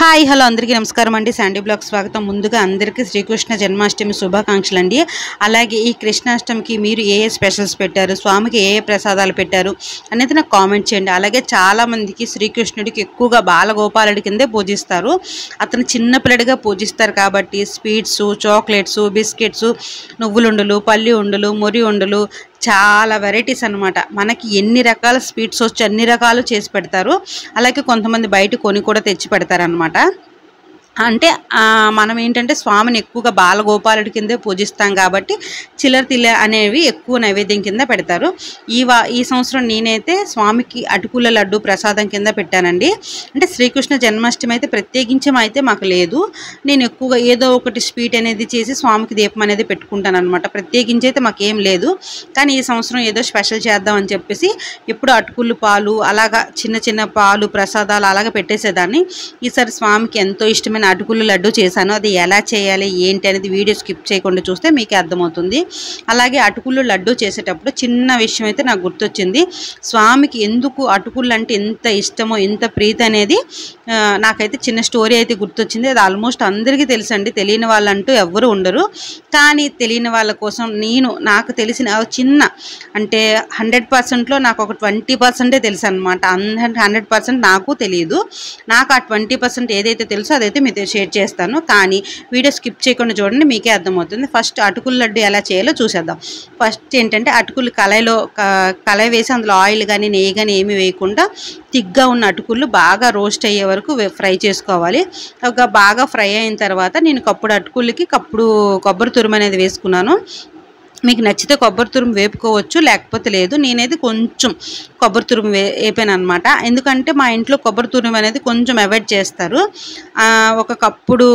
Hi hello అందరికీ నమస్కారం అండి. శాండీ బ్లాగ్ స్వాగతం. ముందుగా అందరికీ శ్రీకృష్ణ జన్మాష్టమి శుభాకాంక్షలు అండి. అలాగే ఈ కృష్ణాష్టమికి మీరు ఏ స్పెషల్స్ పెట్టారు, స్వామికి ఏ ప్రసాదాలు పెట్టారు అనేది నాకు కామెంట్ చేయండి. అలాగే చాలామందికి శ్రీకృష్ణుడికి ఎక్కువగా బాలగోపాలుడి కిందే పూజిస్తారు. అతను చిన్నపిల్లడిగా పూజిస్తారు కాబట్టి స్వీట్స్, చాక్లెట్స్, బిస్కెట్స్, నువ్వులుండలు, పల్లి ఉండలు, మొరి ఉండలు, చాలా వెరైటీస్ అనమాట. మనకి ఎన్ని రకాల స్వీట్స్ వచ్చి అన్ని రకాలు చేసి పెడతారు. అలాగే కొంతమంది బయట కొని కూడా తెచ్చి పెడతారనమాట. అంటే మనం ఏంటంటే స్వామిని ఎక్కువగా బాలగోపాలుడి కిందే పూజిస్తాం కాబట్టి చిల్లర తిల్ల అనేవి ఎక్కువ నైవేద్యం కింద పెడతారు. ఈ సంవత్సరం నేనైతే స్వామికి అటుకుల లడ్డు ప్రసాదం కింద పెట్టానండి. అంటే శ్రీకృష్ణ జన్మాష్టమి అయితే ప్రత్యేకించి అయితే మాకు లేదు. నేను ఎక్కువగా ఏదో ఒకటి స్వీట్ అనేది చేసి స్వామికి దీపం అనేది పెట్టుకుంటాను అనమాట. ప్రత్యేకించి అయితే మాకేం లేదు. కానీ ఈ సంవత్సరం ఏదో స్పెషల్ చేద్దామని చెప్పేసి ఎప్పుడు అటుకులు పాలు అలాగా చిన్న చిన్న పాలు ప్రసాదాలు అలాగా పెట్టేసేదాన్ని. ఈసారి స్వామికి ఎంతో ఇష్టమైన అటుకులు లడ్డు చేశాను. అది ఎలా చేయాలి ఏంటి అనేది వీడియో స్కిప్ చేయకుండా చూస్తే మీకే అర్థమవుతుంది. అలాగే అటుకులు లడ్డు చేసేటప్పుడు చిన్న విషయం అయితే నాకు గుర్తొచ్చింది. స్వామికి ఎందుకు అటుకులు అంటే ఎంత ఇష్టమో ఎంత ప్రీతి అనేది నాకైతే చిన్న స్టోరీ అయితే గుర్తొచ్చింది. అది ఆల్మోస్ట్ అందరికీ తెలుసండి, తెలియని వాళ్ళంటూ ఎవ్వరు ఉండరు. కానీ తెలియని వాళ్ళ కోసం నాకు తెలిసిన చిన్న అంటే 100%లో నాకు ఒక 20% తెలుసు అనమాట. 100% నాకు తెలియదు. నాకు ఆ 20% ఏదైతే తెలుసో అదైతే మీతో షేర్ చేస్తాను. కానీ వీడియో స్కిప్ చేయకుండా చూడండి, మీకే అర్థమవుతుంది. ఫస్ట్ అటుకుల లడ్డు ఎలా చేయాలో చూసేద్దాం. ఫస్ట్ ఏంటంటే అటుకులు కళాయి వేసి అందులో ఆయిల్ కానీ నెయ్యి కానీ ఏమీ వేయకుండా తిగ్గా ఉన్న అటుకులు బాగా రోస్ట్ అయ్యే వరకు ఫ్రై చేసుకోవాలి. బాగా ఫ్రై అయిన తర్వాత నేను కప్పుడు అటుకులకి కొబ్బరి తురుము అనేది వేసుకున్నాను. మీకు నచ్చితే కొబ్బరి తురుము వేపుకోవచ్చు, లేకపోతే లేదు. నేనైతే కొంచెం కొబ్బరి తురుము వేపాను అనమాట. ఎందుకంటే మా ఇంట్లో కొబ్బరి తురుము అనేది కొంచెం అవాయిడ్ చేస్తారు. ఒక కప్పుడు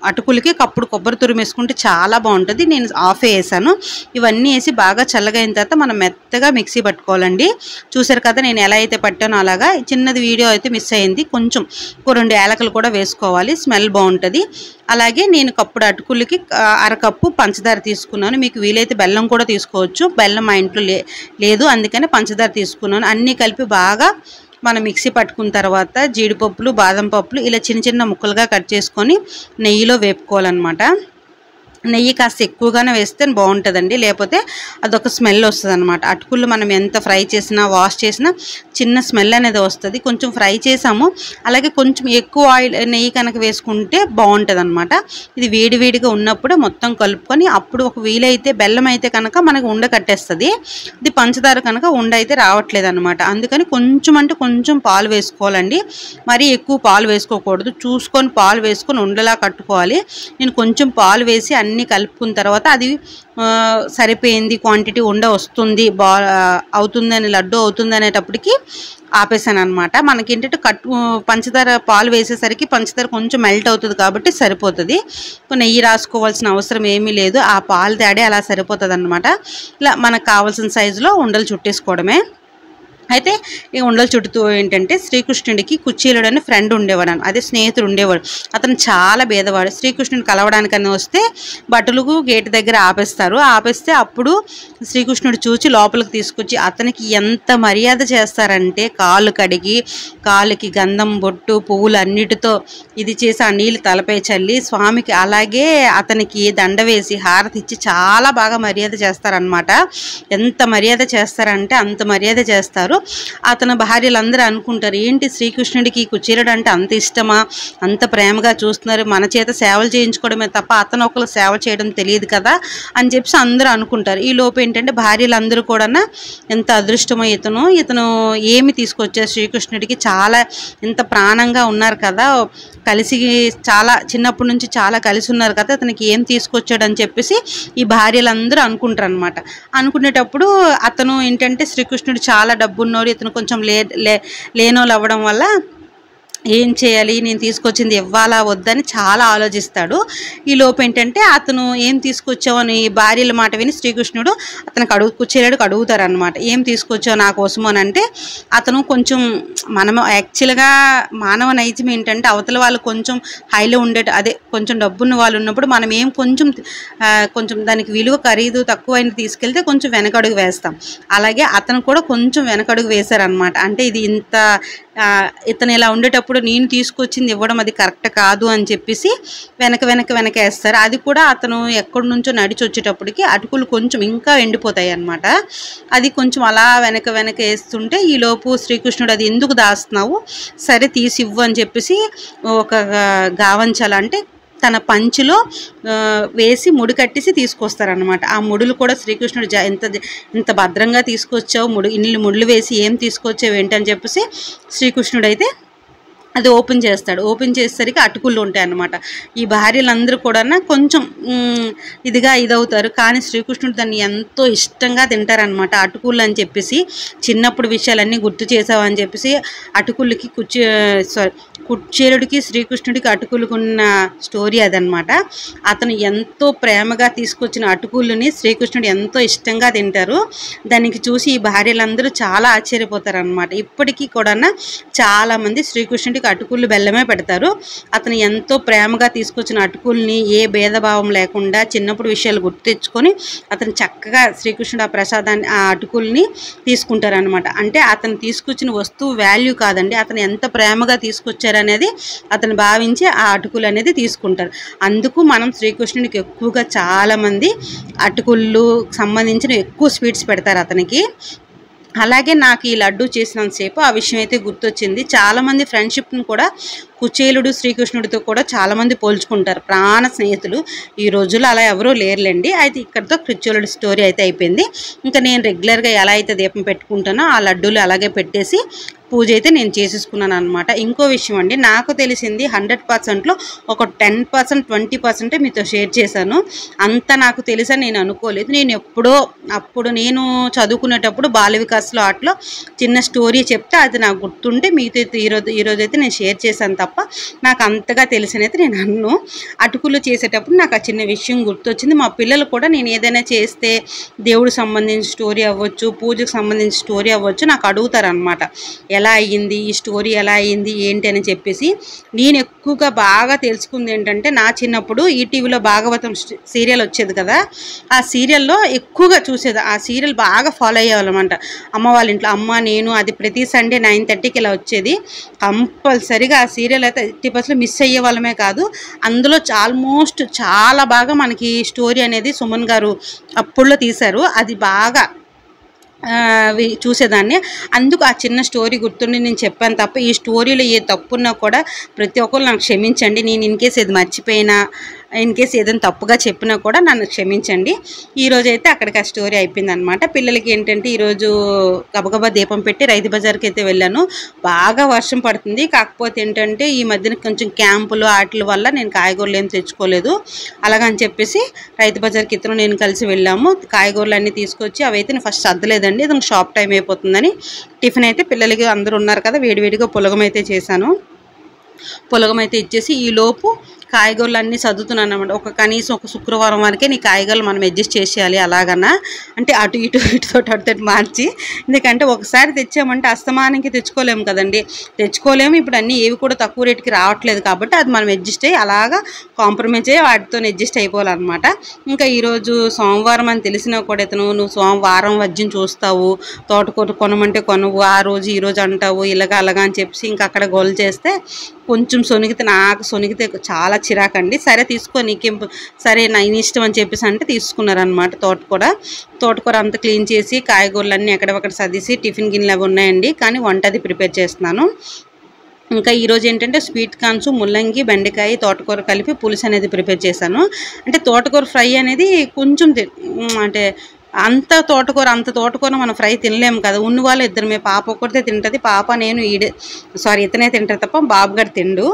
అటుకులకి కప్పుడు కొబ్బరి తురుము వేసుకుంటే చాలా బాగుంటుంది. నేను ఆఫ్ వేసాను. ఇవన్నీ వేసి బాగా చల్లగా అయిన తర్వాత మనం మెత్తగా మిక్సీ పట్టుకోవాలండి. చూసారు కదా నేను ఎలా అయితే పట్టానో అలాగా. చిన్నది వీడియో అయితే మిస్ అయింది. కొంచెం 2 యాలకులు కూడా వేసుకోవాలి, స్మెల్ బాగుంటుంది. అలాగే నేను కప్పుడు అటుకులకి అరకప్పు పంచదార తీసుకున్నాను. మీకు వీలైతే బెల్లం కూడా తీసుకోవచ్చు. బెల్లం మా ఇంట్లో లేదు, అందుకని పంచదార తీసుకున్నాను. అన్నీ కలిపి బాగా మనం మిక్సీ పట్టుకున్న తర్వాత జీడిపప్పులు, బాదం పప్పులు ఇలా చిన్న చిన్న ముక్కలుగా కట్ చేసుకొని నెయ్యిలో వేపుకోవాలన్నమాట. నెయ్యి కాస్త ఎక్కువగానే వేస్తే బాగుంటుందండి, లేకపోతే అదొక స్మెల్ వస్తుంది అనమాట. అటుకులు మనం ఎంత ఫ్రై చేసినా వాష్ చేసినా చిన్న స్మెల్ అనేది వస్తుంది. కొంచెం ఫ్రై చేసాము, అలాగే కొంచెం ఎక్కువ నెయ్యి కనుక వేసుకుంటే బాగుంటుంది అనమాట. ఇది వేడివేడిగా ఉన్నప్పుడు మొత్తం కలుపుకొని అప్పుడు ఒక వీలైతే బెల్లం అయితే కనుక మనకు ఉండ కట్టేస్తుంది. ఇది పంచదార కనుక ఉండ అయితే రావట్లేదు అనమాట. అందుకని కొంచెం అంటే కొంచెం పాలు వేసుకోవాలండి. మరీ ఎక్కువ పాలు వేసుకోకూడదు. చూసుకొని పాలు వేసుకొని ఉండలా కట్టుకోవాలి. నేను కొంచెం పాలు వేసి అన్నీ కలుపుకున్న తర్వాత అది సరిపోయింది క్వాంటిటీ ఉండ వస్తుంది అవుతుందని లడ్డు అవుతుంది అనేటప్పటికి ఆపేసాను అనమాట. మనకి ఏంటంటే పంచదార పాలు వేసేసరికి పంచదార కొంచెం మెల్ట్ అవుతుంది కాబట్టి సరిపోతుంది. నెయ్యి రాసుకోవాల్సిన అవసరం ఏమీ లేదు. ఆ పాలు తేడే అలా సరిపోతుంది అనమాట. ఇలా మనకు కావాల్సిన సైజులో ఉండలు చుట్టేసుకోవడమే. అయితే ఈ ఉండలు చుట్టూ ఏంటంటే శ్రీకృష్ణుడికి కుచేలుడు అని ఫ్రెండ్ ఉండేవాడు, అదే స్నేహితుడు ఉండేవాడు. అతను చాలా భేదవాడు. శ్రీకృష్ణుని కలవడానికని వస్తే బట్టలకు గేటు దగ్గర ఆపేస్తే అప్పుడు శ్రీకృష్ణుడు చూచి లోపలికి తీసుకొచ్చి అతనికి ఎంత మర్యాద చేస్తారంటే కాళ్ళు కడిగి కాళ్ళకి గంధం బొట్టు పువ్వులు అన్నిటితో ఇది చేసి ఆ నీళ్ళు తలపై చల్లి స్వామికి అలాగే అతనికి దండ వేసి హారతి ఇచ్చి చాలా బాగా మర్యాద చేస్తారనమాట. ఎంత మర్యాద చేస్తారంటే అంత మర్యాద చేస్తారు. అతని భార్యలందరూ అనుకుంటారు, ఏంటి శ్రీకృష్ణుడికి కుచేలుడు అంటే అంత ఇష్టమా, అంత ప్రేమగా చూస్తున్నారు, మన చేత సేవలు చేయించుకోవడమే తప్ప అతను ఒకరు సేవ చేయడం తెలియదు కదా అని చెప్పి అందరూ అనుకుంటారు. ఈ లోపు ఏంటంటే భార్యలందరూ కూడా ఎంత అదృష్టమో ఇతను ఏమి తీసుకొచ్చారు శ్రీకృష్ణుడికి, చాలా ఎంత ప్రాణంగా ఉన్నారు కదా, కలిసి చాలా చిన్నప్పటి నుంచి చాలా కలిసి ఉన్నారు కదా, అతనికి ఏం తీసుకొచ్చాడు అని చెప్పేసి ఈ భార్యలందరూ అనుకుంటారు అనమాట. అనుకునేటప్పుడు అతను ఏంటంటే శ్రీకృష్ణుడు చాలా డబ్బున్నోడు, ఇతను కొంచెం లేనోళ్ళు అవ్వడం వల్ల ఏం చేయాలి, నేను తీసుకొచ్చింది ఇవ్వాలా వద్దని చాలా ఆలోచిస్తాడు. ఈ లోపు ఏంటంటే అతను ఏం తీసుకొచ్చావు అని భార్యల మాట విని శ్రీకృష్ణుడు అతనికి కుచేలుడికి అడుగుతారనమాట. ఏం తీసుకొచ్చావు నా కోసము అని అంటే అతను కొంచెం మనము యాక్చువల్గా మానవ నైజం ఏంటంటే అవతల వాళ్ళు కొంచెం హైలో అదే కొంచెం డబ్బున్న వాళ్ళు ఉన్నప్పుడు మనం ఏం కొంచెం దానికి విలువ ఖరీదు తక్కువైన తీసుకెళ్తే కొంచెం వెనకడుగు వేస్తాం. అలాగే అతను కూడా కొంచెం వెనకడుగు వేశారనమాట. అంటే ఇది ఇంత ఇతను ఇలా ఉండేటప్పుడు నేను తీసుకొచ్చింది ఇవ్వడం అది కరెక్ట్ కాదు అని చెప్పేసి వెనక వేస్తారు. అది కూడా అతను ఎక్కడి నుంచో నడిచి వచ్చేటప్పటికి అటుకులు కొంచెం ఇంకా ఎండిపోతాయి అన్నమాట. అది కొంచెం అలా వెనక వేస్తుంటే ఈలోపు శ్రీకృష్ణుడు అది ఎందుకు దాస్తున్నావు, సరే తీసి ఇవ్వు అని చెప్పేసి ఒక గావంచాల అంటే తన పంచిలో వేసి ముడి కట్టేసి తీసుకొస్తారనమాట. ఆ ముడులు కూడా శ్రీకృష్ణుడు ఎంత భద్రంగా తీసుకొచ్చావు, ఇన్ని ముడులు వేసి ఏం తీసుకొచ్చావు ఏంటని చెప్పేసి శ్రీకృష్ణుడు అయితే అది ఓపెన్ చేస్తాడు. ఓపెన్ చేసేసరికి అటుకులు ఉంటాయి అన్నమాట. ఈ భార్యలందరూ కూడా కొంచెం ఇదవుతారు, కానీ శ్రీకృష్ణుడు దాన్ని ఎంతో ఇష్టంగా తింటారనమాట. అటుకులు అని చెప్పేసి చిన్నప్పుడు విషయాలన్నీ గుర్తు చేసావు అని చెప్పేసి అటుకులకి కుచేలుడికి శ్రీకృష్ణుడికి అటుకులుకున్న స్టోరీ అదనమాట. అతను ఎంతో ప్రేమగా తీసుకొచ్చిన అటుకులని శ్రీకృష్ణుడు ఎంతో ఇష్టంగా తింటారు. దానికి చూసి ఈ భార్యలందరూ చాలా ఆశ్చర్యపోతారు అనమాట. ఇప్పటికీ కూడా చాలామంది శ్రీకృష్ణుడికి అటుకులు బెల్లమే పెడతారు. అతను ఎంతో ప్రేమగా తీసుకొచ్చిన అటుకుల్ని ఏ భేదభావం లేకుండా చిన్నప్పుడు విషయాలు గుర్తు తెచ్చుకొని అతను చక్కగా శ్రీకృష్ణుడు ఆ ప్రసాదాన్ని ఆ అటుకుల్ని తీసుకుంటారనమాట. అంటే అతను తీసుకొచ్చిన వస్తువు వాల్యూ కాదండి, అతను ఎంత ప్రేమగా తీసుకొచ్చారనేది అతను భావించి ఆ అటుకులు అనేది తీసుకుంటారు. అందుకు మనం శ్రీకృష్ణుడికి ఎక్కువగా చాలామంది అటుకుళ్ళు సంబంధించిన ఎక్కువ స్వీట్స్ పెడతారు అతనికి. అలాగే నాకు ఈ లడ్డు చేసినంతసేపు ఆ విషయం అయితే గుర్తొచ్చింది. చాలామంది ఫ్రెండ్షిప్ని కూడా కుచేలుడు శ్రీకృష్ణుడితో కూడా చాలామంది పోల్చుకుంటారు, ప్రాణ స్నేహితులు. ఈ రోజుల్లో అలా ఎవరూ లేరులేండి. అయితే ఇక్కడితో కుచేలుడి స్టోరీ అయితే అయిపోయింది. ఇంకా నేను రెగ్యులర్గా ఎలా అయితే దీపం పెట్టుకుంటానో ఆ లడ్డూలు అలాగే పెట్టేసి పూజ అయితే నేను చేసేసుకున్నాను అనమాట. ఇంకో విషయం అండి, నాకు తెలిసింది 100%లో ఒక 10% 20% మీతో షేర్ చేశాను. అంత నాకు తెలుసని నేను అనుకోలేదు. నేను అప్పుడు నేను చదువుకునేటప్పుడు బాల వికాస్లో ఆటలో చిన్న స్టోరీ చెప్తే అది నాకు గుర్తుంటే మీతో ఈరోజు అయితే నేను షేర్ చేశాను తప్ప నాకు అంతగా తెలిసినైతే నేను అన్ను. అటుకులు చేసేటప్పుడు నాకు ఆ చిన్న విషయం గుర్తొచ్చింది. మా పిల్లలు కూడా నేను ఏదైనా చేస్తే దేవుడికి సంబంధించిన స్టోరీ అవ్వచ్చు, పూజకు సంబంధించిన స్టోరీ అవ్వచ్చు, నాకు అడుగుతారనమాట, ఎలా అయ్యింది ఈ స్టోరీ, ఎలా అయ్యింది ఏంటి అని చెప్పేసి. నేను ఎక్కువగా బాగా తెలుసుకుంది ఏంటంటే, నా చిన్నప్పుడు ఈటీవీలో భాగవతం సీరియల్ వచ్చేది కదా, ఆ సీరియల్లో ఎక్కువగా చూసేది. ఆ సీరియల్ బాగా ఫాలో అయ్యేవాళ్ళమాట అమ్మ వాళ్ళ ఇంట్లో. అమ్మ నేను అది ప్రతి సండే 9:30కి ఇలా వచ్చేది. కంపల్సరీగా ఆ సీరియల్ అయితే 80% మిస్ అయ్యే వాళ్ళమే కాదు, అందులో ఆల్మోస్ట్ చాలా బాగా మనకి స్టోరీ అనేది సుమన్ గారు అప్పుడులో తీశారు. అది బాగా చూసేదాన్ని. అందుకు ఆ చిన్న స్టోరీ గుర్తుండి నేను చెప్పాను తప్ప ఈ స్టోరీలో ఏ తప్పున్నా కూడా ప్రతి ఒక్కరు నాకు క్షమించండి. నేను ఇన్కేస్ ఏది మర్చిపోయినా, ఇన్కేస్ ఏదైనా తప్పుగా చెప్పినా కూడా నన్ను క్షమించండి. ఈరోజైతే అక్కడికి ఆ స్టోరీ అయిపోయింది అనమాట. పిల్లలకి ఏంటంటే ఈరోజు గబగబా దీపం పెట్టి రైతు బజార్కి అయితే వెళ్ళాను. బాగా వర్షం పడుతుంది. కాకపోతే ఏంటంటే ఈ మధ్యన కొంచెం క్యాంపులు వాటి వల్ల నేను కాయగూరలు ఏం తెచ్చుకోలేదు. అలాగని చెప్పేసి రైతు బజార్కి ఇద్దరు నేను కలిసి వెళ్ళాము. కాయగూరలు అన్నీ తీసుకొచ్చి అవైతే నేను ఫస్ట్ సర్దలేదండి, ఇది షాప్ టైం అయిపోతుందని. టిఫిన్ అయితే పిల్లలకి అందరూ ఉన్నారు కదా, వేడివేడిగా పులగం అయితే చేశాను. పులగం అయితే ఇచ్చేసి ఈలోపు కాయగూరలు అన్నీ సర్దుతున్నాను అన్నమాట. కనీసం ఒక శుక్రవారం వరకే నీ కాయగూరలు మనం అడ్జస్ట్ చేసేయాలి అలాగన్నా, అంటే అటు ఇటు మార్చి. ఎందుకంటే ఒకసారి తెచ్చామంటే అస్తమానానికి తెచ్చుకోలేము కదండి, తెచ్చుకోలేము. ఇప్పుడు అన్నీ ఏవి కూడా తక్కువ రేటుకి రావట్లేదు కాబట్టి అది మనం అడ్జస్ట్ అయ్యి అలాగా కాంప్రమైజ్ అయ్యి వాటితో అడ్జస్ట్ అయిపోవాలన్నమాట. ఇంకా ఈరోజు సోమవారం అని తెలిసినా కూడా నువ్వు సోమవారం వజ్యం చూస్తావు, తోటకూర కొనమంటే కొనవు, ఆ రోజు ఈరోజు అంటావు, ఇలాగా అలాగా అని చెప్పేసి ఇంకా అక్కడ గోల్ చేస్తే కొంచెం నాకు సొనిగితే చాలా చిరాకండి. సరే తీసుకో, నీకేం సరే నా ఇష్టం అని చెప్పేసి అంటే తీసుకున్నారనమాట. తోటకూర అంతా క్లీన్ చేసి కాయగూరలన్నీ ఎక్కడొక్కడ సర్దేసి టిఫిన్ గిన్నెలు అవి ఉన్నాయండి, కానీ వంట అది ప్రిపేర్ చేస్తున్నాను. ఇంకా ఈరోజు ఏంటంటే స్వీట్ కార్న్స్, ముల్లంగి, బెండకాయ, తోటకూర కలిపి పులుసు అనేది ప్రిపేర్ చేశాను. అంటే తోటకూర ఫ్రై అనేది కొంచెం అంటే అంత తోటకూర మనం ఫ్రై తినలేము కదా, ఉన్న వాళ్ళు ఇద్దరమే, పాప ఒక్కరితే తింటుంది, పాప నేను ఇతనే తింటారు తప్ప బాబు గారు తిండు.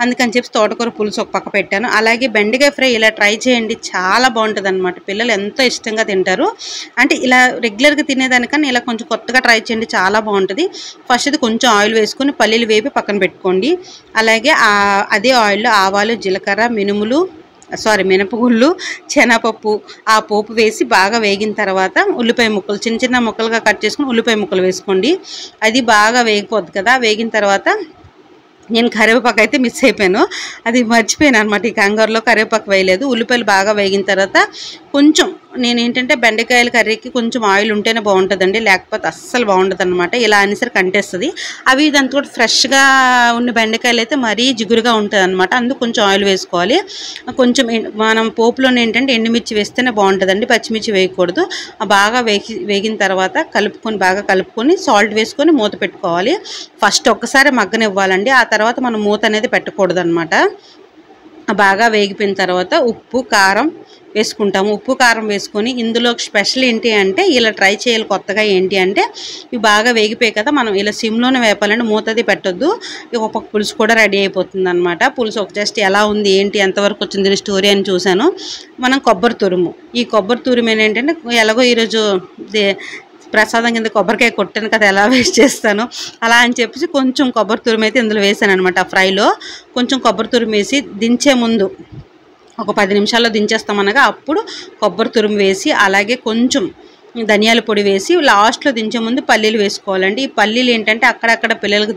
అందుకని చెప్పి తోటకూర పులుసు ఒక పక్క పెట్టాను. అలాగే బెండకాయ ఫ్రై ఇలా ట్రై చేయండి, చాలా బాగుంటుంది అనమాట. పిల్లలు ఎంతో ఇష్టంగా తింటారు. అంటే ఇలా రెగ్యులర్గా తినేదానికన్నా ఇలా కొంచెం కొత్తగా ట్రై చేయండి, చాలా బాగుంటుంది. ఫస్ట్ ఇది కొంచెం ఆయిల్ వేసుకొని పల్లీలు వేపి పక్కన పెట్టుకోండి. అలాగే అదే ఆయిల్లో ఆవాలు, జీలకర్ర, మినపగుళ్ళు, శనగపప్పు ఆ పోపు వేసి బాగా వేగిన తర్వాత ఉల్లిపాయ ముక్కలు చిన్న చిన్న ముక్కలుగా కట్ చేసుకుని ఉల్లిపాయ ముక్కలు వేసుకోండి. అది బాగా వేగిపోద్ది కదా. వేగిన తర్వాత నేను కరివేపాకు అయితే మిస్ అయిపోయాను, అది మర్చిపోయాను అనమాట. ఈ కంగారులో కరివేపాకు వేయలేదు. ఉల్లిపాయలు బాగా వేగిన తర్వాత కొంచెం నేనేంటంటే బెండకాయల కర్రీకి కొంచెం ఆయిల్ ఉంటేనే బాగుంటుందండి, లేకపోతే అస్సలు బాగుండదు అనమాట. ఇలా అనేసరికి అంటేస్తుంది. అవి దాంతో ఫ్రెష్గా ఉన్న బెండకాయలు అయితే మరీ జిగురుగా ఉంటుంది అనమాట. అందుకు కొంచెం ఆయిల్ వేసుకోవాలి. కొంచెం మనం పోపులోనే ఏంటంటే ఎండుమిర్చి వేస్తేనే బాగుంటుందండి, పచ్చిమిర్చి వేయకూడదు. బాగా వేగిన తర్వాత బాగా కలుపుకొని సాల్ట్ వేసుకొని మూత పెట్టుకోవాలి. ఫస్ట్ ఒక్కసారి మగ్గనివ్వాలండి, ఆ తర్వాత మనం మూత అనేది పెట్టకూడదు అనమాట. బాగా వేగిపోయిన తర్వాత ఉప్పు కారం వేసుకుంటాము. ఉప్పు కారం వేసుకొని ఇందులో స్పెషల్ ఏంటి అంటే, ఇలా ట్రై చేయాలి కొత్తగా ఏంటి అంటే, ఇవి బాగా వేగిపోయాయి కదా, మనం ఇలా సిమ్లోనే వేపాలండి, మూతది పెట్టొద్దు. ఒక పక్క పులుసు కూడా రెడీ అయిపోతుంది అనమాట. పులుసు ఒక జస్ట్ ఎలా ఉంది ఏంటి ఎంతవరకు వచ్చింది స్టోరీ అని చూశాను. మనం కొబ్బరి తురుము, ఈ కొబ్బరి తురుము ఏంటంటే ఎలాగో ఈరోజు ప్రసాదం కింద కొబ్బరికాయ కొట్టాను కదా, ఎలా వేస్ట్ చేస్తాను అలా అని చెప్పేసి కొంచెం కొబ్బరి తురుము అయితే ఇందులో వేసాను అనమాట. ఆ ఫ్రైలో కొంచెం కొబ్బరి తురుము వేసి దించే ముందు ఒక 10 నిమిషాల్లో దించేస్తామనగా అప్పుడు కొబ్బరి తురుము వేసి, అలాగే కొంచెం ధనియాల పొడి వేసి లాస్ట్లో దించే ముందు పల్లీలు వేసుకోవాలండి. ఈ పల్లీలు ఏంటంటే అక్కడక్కడ పిల్లలకు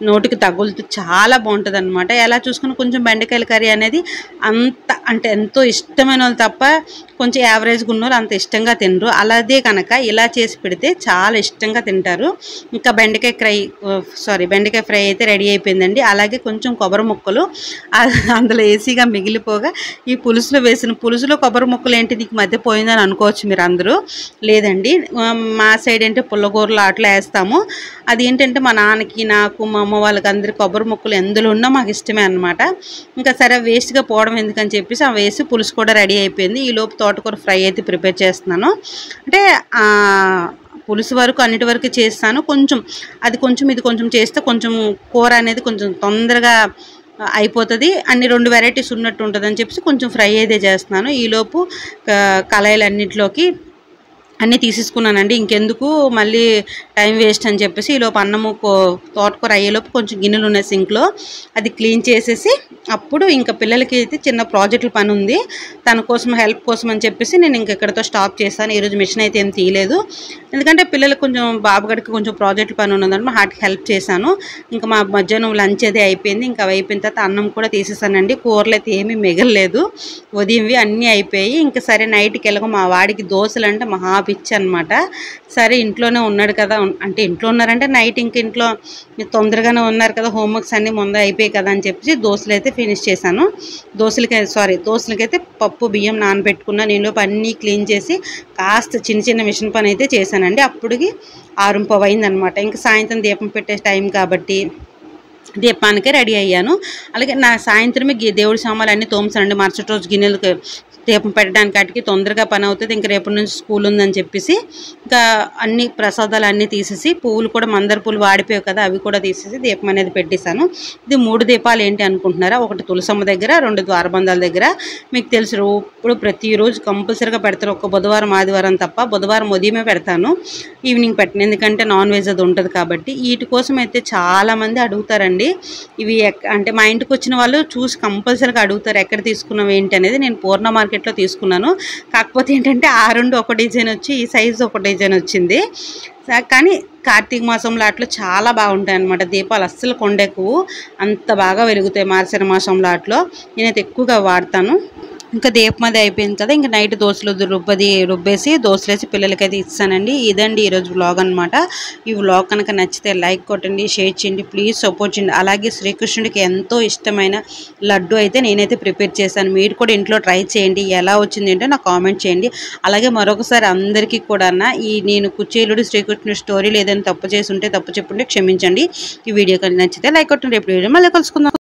నోటికి తగులుతూ చాలా బాగుంటుంది అనమాట. ఎలా చూసుకుని కొంచెం బెండకాయల కర్రీ అనేది అంటే ఎంతో ఇష్టమైన వాళ్ళు తప్ప కొంచెం యావరేజ్గా ఉన్న వాళ్ళు అంత ఇష్టంగా తినరు. అలాగే కనుక ఇలా చేసి పెడితే చాలా ఇష్టంగా తింటారు. ఇంకా బెండకాయ ఫ్రై అయితే రెడీ అయిపోయిందండి. అలాగే కొంచెం కొబ్బరి ముక్కలు అందులో ఏసీగా మిగిలిపోగా ఈ పులుసులో కొబ్బరి ముక్కలు ఏంటి నీకు మధ్య పోయిందని అనుకోవచ్చు మీరు అందరూ. లేదండి, మా సైడ్ అంటే పుల్లగూరలు అట్లా వేస్తాము. అది ఏంటంటే మా నాన్నకి, నాకు, మా అమ్మ వాళ్ళకి అందరికి కొబ్బరి ముక్కలు ఎందులో ఉన్నా మాకు ఇష్టమే అనమాట. ఇంకా సరే వేస్ట్గా పోవడం ఎందుకని చెప్పేసి అవి వేసి పులుసు కూడా రెడీ అయిపోయింది. ఈ లోపు తోటకూర ఫ్రై అయితే ప్రిపేర్ చేస్తున్నాను. అంటే పులుసు వరకు అన్నిటి వరకు చేస్తాను. ఇది కొంచెం చేస్తే కొంచెం కూర అనేది కొంచెం తొందరగా అయిపోతుంది, అన్ని 2 వెరైటీస్ ఉన్నట్టు ఉంటుంది అని చెప్పేసి కొంచెం ఫ్రై అయితే చేస్తున్నాను. ఈలోపు కళాయిలన్నింటిలోకి అన్నీ తీసేసుకున్నానండి. ఇంకెందుకు మళ్ళీ టైం వేస్ట్ అని చెప్పేసి ఈలోపు అన్నము తోటకూర అయ్యేలోపు కొంచెం గిన్నెలు ఉన్నాయి సింక్లో, అది క్లీన్ చేసేసి అప్పుడు ఇంకా పిల్లలకి అయితే చిన్న ప్రాజెక్టుల పని ఉంది, తన కోసం హెల్ప్ కోసం అని చెప్పేసి నేను ఇంకెక్కడితో స్టాప్ చేస్తాను. ఈరోజు మిషన్ అయితే ఏం తీయలేదు, ఎందుకంటే పిల్లలకు కొంచెం బాబుగడికి కొంచెం ప్రాజెక్టుల పని ఉన్నదని వాటికి హెల్ప్ చేశాను. ఇంకా మా మధ్యాహ్నం లంచ్ అది అయిపోయింది. ఇంకా అయిపోయిన తర్వాత అన్నం కూడా తీసేసానండి. కూరలు అయితే ఏమీ మిగలలేదు, ఉదయంవి అన్నీ అయిపోయాయి. ఇంకా సరే నైట్కి వెళ్ళగా మా వాడికి దోశలు అంటే మహా పిచ్చి అనమాట. సరే ఇంట్లోనే ఉన్నాడు కదా, అంటే ఇంట్లో ఉన్నారంటే నైట్ ఇంట్లో తొందరగానే ఉన్నారు కదా, హోంవర్క్స్ అన్నీ ముందు అయిపోయాయి కదా అని చెప్పేసి దోశలు అయితే ఫినిష్ చేశాను. దోశలకైతే పప్పు బియ్యం నానబెట్టుకున్నా, నేను అన్నీ క్లీన్ చేసి కాస్త చిన్న మిషన్ పని అయితే చేశానండి. అప్పటికి 6:15 అయిందనమాట. ఇంకా సాయంత్రం దీపం పెట్టే టైం కాబట్టి దీపానికే రెడీ అయ్యాను. అలాగే నా సాయంత్రమే దేవుడి సామాన్లు అన్నీ తోమసానండి. మరుసటి రోజు గిన్నెలకు దీపం పెట్టడానికి వాటికి తొందరగా పని అవుతుంది. ఇంక రేపటి నుంచి స్కూల్ ఉందని చెప్పేసి ఇంకా అన్ని ప్రసాదాలు అన్నీ తీసేసి, పువ్వులు కూడా మందార పూలు వాడిపోయావు కదా, అవి కూడా తీసేసి దీపం అనేది పెట్టేశాను. ఇది 3 దీపాలు ఏంటి అనుకుంటున్నారా, ఒకటి తులసమ్మ దగ్గర, 2 ద్వారబంధాల దగ్గర. మీకు తెలుసు ఇప్పుడు ప్రతిరోజు కంపల్సరీగా పెడతారు, ఒక బుధవారం ఆదివారం తప్ప. బుధవారం ఉదయమే పెడతాను, ఈవినింగ్ పెట్టను, ఎందుకంటే నాన్ వెజ్ అది ఉంటుంది కాబట్టి. వీటి కోసం అయితే చాలామంది అడుగుతారండి. ఇవి అంటే మా ఇంటికి వచ్చిన వాళ్ళు చూసి కంపల్సరీగా అడుగుతారు ఎక్కడ తీసుకున్నావు ఏంటి అనేది. నేను పూర్ణ మార్కెట్లో తీసుకున్నాను, కాకపోతే ఏంటంటే ఆ 2 ఒక డిజైన్ వచ్చి ఈ సైజు ఒక డిజైన్ వచ్చింది. కానీ కార్తీక మాసంలో అట్లా చాలా బాగుంటాయి అన్నమాట దీపాలు, అస్సలు కొండెక్కువ, అంత బాగా వెలుగుతాయి. మార్గశిర మాసంలో అట్లో నేనైతే ఎక్కువగా వాడతాను. ఇంకా దీపం అది అయిపోయింది కదా, ఇంకా నైట్ దోశలు రుబ్బేసి దోశలేసి పిల్లలకైతే ఇస్తానండి. ఇదండి ఈరోజు వ్లాగ్ అనమాట. ఈ వ్లాగ్ కనుక నచ్చితే లైక్ కొట్టండి, షేర్ చేయండి, ప్లీజ్ సపోర్ట్ చేయండి. అలాగే శ్రీకృష్ణుడికి ఎంతో ఇష్టమైన లడ్డు అయితే నేనైతే ప్రిపేర్ చేశాను, మీరు కూడా ఇంట్లో ట్రై చేయండి. ఎలా వచ్చింది అంటే నాకు కామెంట్ చేయండి. అలాగే మరొకసారి అందరికీ కూడా నేను కుచేలుడు శ్రీకృష్ణుడి స్టోరీలు ఏదైనా తప్పు చేసి ఉంటే తప్పు చెప్పుంటే క్షమించండి. ఈ వీడియో కానీ నచ్చితే లైక్ కొట్టండి. రేపు వీడియో మళ్ళీ కలుసుకుందాం.